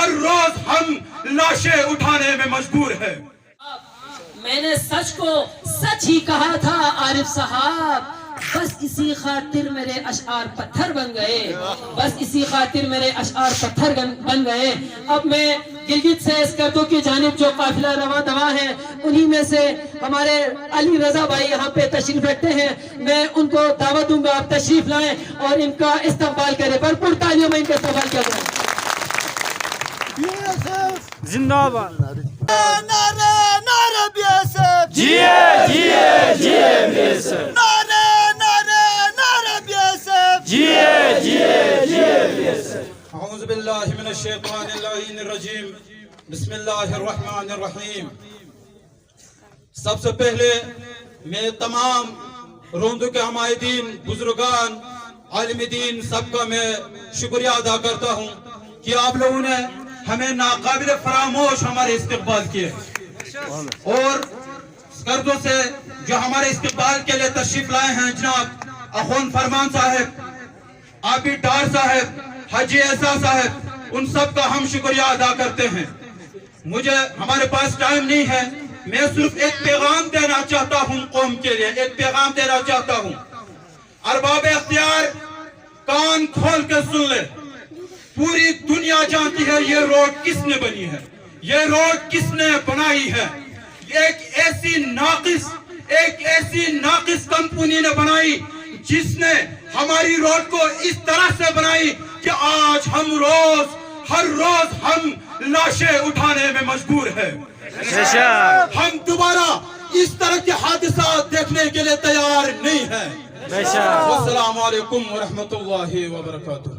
ہر روز ہم لاشیں اٹھانے میں مجبور ہیں. میں نے سچ کو سچ ہی کہا تھا عارف صاحب، بس اسی خاطر میرے اشعار پتھر بن گئے، بس اسی خاطر میرے اشعار پتھر بن گئے. اب میں گلگت سے اسکردو کی جانب جو قافلہ رواں دواں ہے، انہی میں سے ہمارے علی رضا بھائی یہاں پہ تشریف رکھتے ہیں. میں ان کو دعوت دوں گا آپ تشریف لائیں اور ان کا استقبال کریں. بھرپور تالیوں میں ان کا استقبال کیا جائے. زندہ باد. نعرہ بی ایس ایف، جیے جیے جیے بی ایس ایف. نعرہ بی ایس ایف، جیے جیے جیے بی ایس ایف. اعوذ باللہ من الشیطان اللعین الرجیم، بسم اللہ الرحمن الرحیم. سب سے پہلے میں تمام روندو کے حمایتین، بزرگان، عالم دین سب کا میں شکریہ ادا کرتا ہوں کہ آپ لوگوں نے ہمیں ناقابل فراموش ہمارے استقبال کیے، اور اسکردو سے جو ہمارے استقبال کے لیے تشریف لائے ہیں جناب اخوان فرمان صاحب، آبی ڈار صاحب، حاجی اعزاز صاحب، ان سب کا ہم شکریہ ادا کرتے ہیں. مجھے ہمارے پاس ٹائم نہیں ہے، میں صرف ایک پیغام دینا چاہتا ہوں قوم کے لیے، ایک پیغام دینا چاہتا ہوں. ارباب اختیار کان کھول کے سن لے، پوری دنیا جانتی ہے یہ روڈ کس نے بنی ہے، یہ روڈ کس نے بنائی ہے. ایک ایسی ناقص کمپنی نے بنائی جس نے ہماری روڈ کو اس طرح سے بنائی کہ آج ہر روز ہم لاشیں اٹھانے میں مجبور ہیں. ہم دوبارہ اس طرح کے حادثات دیکھنے کے لیے تیار نہیں ہیں. السلام علیکم ورحمۃ اللہ وبرکاتہ.